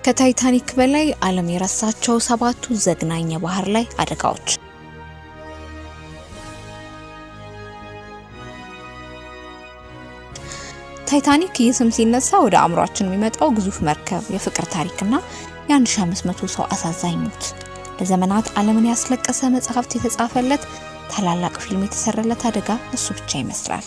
ከታይታኒክ በላይ ዓለም የረሳቸው 7ቱ ዘግናኝ የባህር ላይ አደጋዎች። ታይታኒክ ስም ሲነሳ ወደ አእምሯችን የሚመጣው ግዙፍ መርከብ፣ የፍቅር ታሪክና የ1500 ሰው አሳዛኝ ሞት። ለዘመናት ዓለምን ያስለቀሰ መጽሐፍት የተጻፈለት ታላላቅ ፊልም የተሰራለት አደጋ እሱ ብቻ ይመስላል።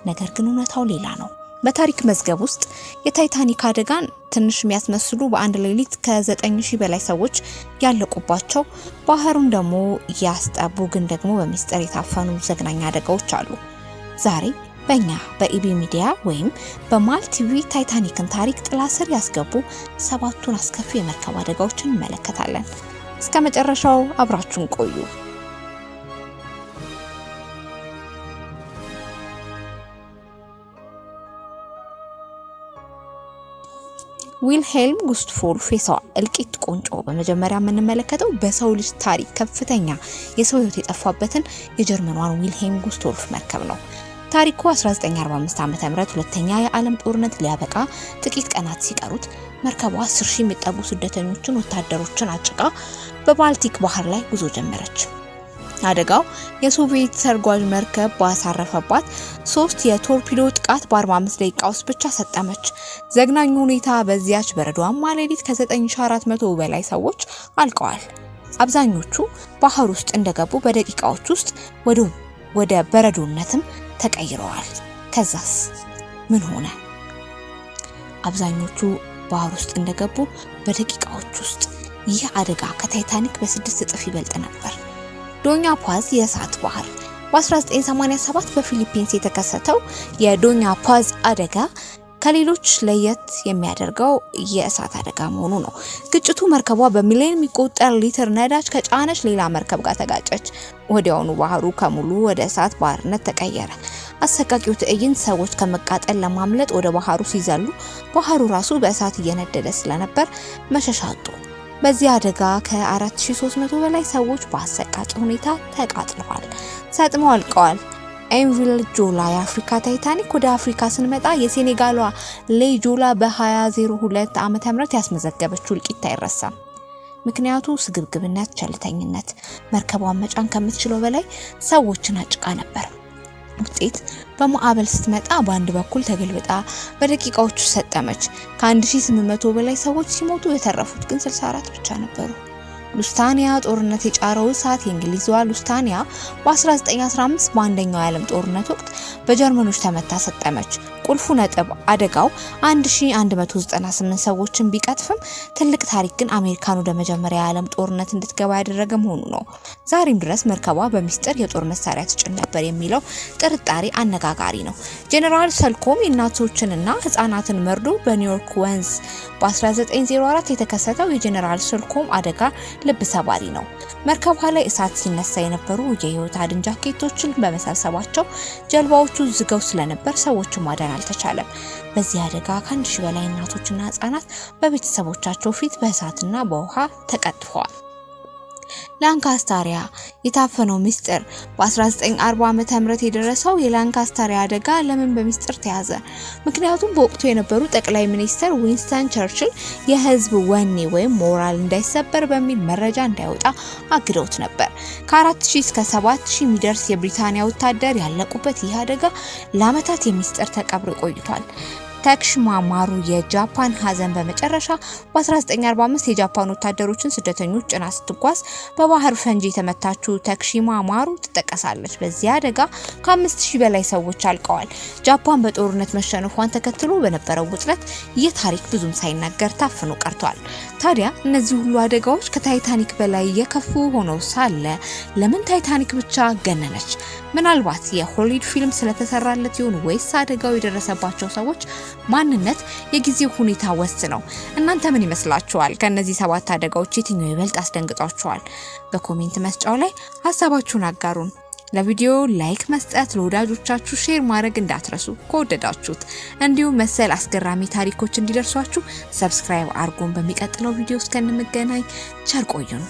ነገር ግን እውነታው ሌላ ነው። በታሪክ መዝገብ ውስጥ የታይታኒክ አደጋን ትንሽ የሚያስመስሉ በአንድ ሌሊት ከ9000 በላይ ሰዎች ያለቁባቸው፣ ባህሩን ደግሞ ያስጠቡ ግን ደግሞ በሚስጥር የታፈኑ ዘግናኝ አደጋዎች አሉ። ዛሬ በእኛ በኢቢ ሚዲያ ወይም በማል ቲቪ ታይታኒክን ታሪክ ጥላ ስር ያስገቡ 7ቱን አስከፊ የመርከብ አደጋዎችን እንመለከታለን። እስከ መጨረሻው አብራችሁን ቆዩ። ዊልሄልም ጉስታቭ የሰው እልቂት ቁንጮ። በመጀመሪያ የምንመለከተው በሰው ልጅ ታሪክ ከፍተኛ የሰው ሕይወት የጠፋበትን የጀርመኗን ዊልሄልም ጉስታቭ መርከብ ነው። ታሪኩ 1945 ዓ.ም ሁለተኛ የዓለም ጦርነት ሊያበቃ ጥቂት ቀናት ሲቀሩት መርከቧ 10000 የሚጠጉ ስደተኞችን ወታደሮችን አጭቃ በባልቲክ ባህር ላይ ጉዞ ጀመረች። አደጋው የሶቪየት ሰርጓጅ መርከብ ባሳረፈባት 3 የቶርፒዶ ጥቃት በ45 ደቂቃ ውስጥ ብቻ ሰጠመች። ዘግናኙ ሁኔታ በዚያች በረዷማ ሌሊት ከ9400 በላይ ሰዎች አልቀዋል። አብዛኞቹ ባህር ውስጥ እንደገቡ በደቂቃዎች ውስጥ ወደ በረዶነትም ተቀይረዋል። ከዛስ ምን ሆነ? አብዛኞቹ ባህር ውስጥ እንደገቡ በደቂቃዎች ውስጥ። ይህ አደጋ ከታይታኒክ በ6 እጥፍ ይበልጥ ነበር። ዶኛ ፓዝ የእሳት ባህር። በ1987 በፊሊፒንስ የተከሰተው የዶኛ ፓዝ አደጋ ከሌሎች ለየት የሚያደርገው የእሳት አደጋ መሆኑ ነው። ግጭቱ መርከቧ በሚሊዮን የሚቆጠር ሊትር ነዳጅ ከጫነች ሌላ መርከብ ጋር ተጋጨች። ወዲያውኑ ባህሩ ከሙሉ ወደ እሳት ባህርነት ተቀየረ። አሰቃቂው ትዕይንት ሰዎች ከመቃጠል ለማምለጥ ወደ ባህሩ ሲዘሉ ባህሩ ራሱ በእሳት እየነደደ ስለነበር መሸሻ አጡ። በዚህ አደጋ ከ4300 በላይ ሰዎች በአሰቃቂ ሁኔታ ተቃጥለዋል፣ ሰጥመው አልቀዋል። ኤንቪል ጆላ የአፍሪካ ታይታኒክ። ወደ አፍሪካ ስንመጣ የሴኔጋሏ ሌይ ጆላ በ2002 ዓ.ም ያስመዘገበችው እልቂት አይረሳም። ምክንያቱ ስግብግብነት፣ ቸልተኝነት። መርከቧን መጫን ከምትችለው በላይ ሰዎችን አጭቃ ነበር። ውጤት በማዕበል ስትመጣ በአንድ በኩል ተገልብጣ በደቂቃዎቹ ሰጠመች። ከ1800 በላይ ሰዎች ሲሞቱ የተረፉት ግን 64 ብቻ ነበሩ። ሉስታኒያ ጦርነት የጫረው እሳት። የእንግሊዟ ሉስታኒያ በ1915 በአንደኛው የዓለም ጦርነት ወቅት በጀርመኖች ተመታ ሰጠመች። ቁልፉ ነጥብ አደጋው 1198 ሰዎችን ቢቀጥፍም ትልቅ ታሪክ ግን አሜሪካን ወደ መጀመሪያ የዓለም ጦርነት እንድትገባ ያደረገ መሆኑ ነው። ዛሬም ድረስ መርከቧ በሚስጥር የጦር መሳሪያ ትጭን ነበር የሚለው ጥርጣሬ አነጋጋሪ ነው። ጄኔራል ሰልኮም የእናቶችንና ህፃናትን መርዶ በኒውዮርክ ወንዝ በ1904 የተከሰተው የጄኔራል ሰልኮም አደጋ ልብ ሰባሪ ነው። መርከቧ ላይ እሳት ሲነሳ የነበሩ የህይወት አድን ጃኬቶችን በመሰብሰባቸው ጀልባዎቹ ዝገው ስለነበር ሰዎችን ማዳን አልተቻለም። በዚህ አደጋ ከ1000 በላይ እናቶችና ህፃናት በቤተሰቦቻቸው ፊት በእሳትና በውሃ ተቀጥፈዋል። ላንካስተሪያ የታፈነው ሚስጥር። በ1940 ዓ.ም የደረሰው የላንካስተሪያ አደጋ ለምን በሚስጥር ተያዘ? ምክንያቱም በወቅቱ የነበሩ ጠቅላይ ሚኒስትር ዊንስተን ቸርችል የህዝብ ወኔ ወይም ሞራል እንዳይሰበር በሚል መረጃ እንዳይወጣ አግደውት ነበር። ከ4000 እስከ 7000 የሚደርስ የብሪታንያ ወታደር ያለቁበት ይህ አደጋ ለዓመታት የሚስጥር ተቀብሮ ቆይቷል። ታክሺማ ማሩ የጃፓን ሀዘን። በመጨረሻ በ1945 የጃፓን ወታደሮችን ስደተኞች ጭና ስትጓዝ በባህር ፈንጂ የተመታችው ታክሺማ ማሩ ትጠቀሳለች። በዚህ አደጋ ከ5000 በላይ ሰዎች አልቀዋል። ጃፓን በጦርነት መሸነፏን ተከትሎ በነበረው ውጥረት ይህ ታሪክ ብዙም ሳይናገር ታፍኖ ቀርቷል። ታዲያ እነዚህ ሁሉ አደጋዎች ከታይታኒክ በላይ የከፉ ሆነው ሳለ ለምን ታይታኒክ ብቻ ገነነች? ምናልባት የሆሊውድ ፊልም ስለተሰራለት ይሆን ወይስ አደጋው የደረሰባቸው ሰዎች ማንነት የጊዜው ሁኔታ ወስነው? እናንተ ምን ይመስላችኋል? ከነዚህ 7 አደጋዎች የትኛው ይበልጥ አስደንግጧችኋል? በኮሜንት መስጫው ላይ ሀሳባችሁን አጋሩን። ለቪዲዮ ላይክ መስጠት፣ ለወዳጆቻችሁ ሼር ማድረግ እንዳትረሱ። ከወደዳችሁት እንዲሁም መሰል አስገራሚ ታሪኮች እንዲደርሷችሁ ሰብስክራይብ አድርጉን። በሚቀጥለው ቪዲዮ እስከምንገናኝ ቸር ቆዩን።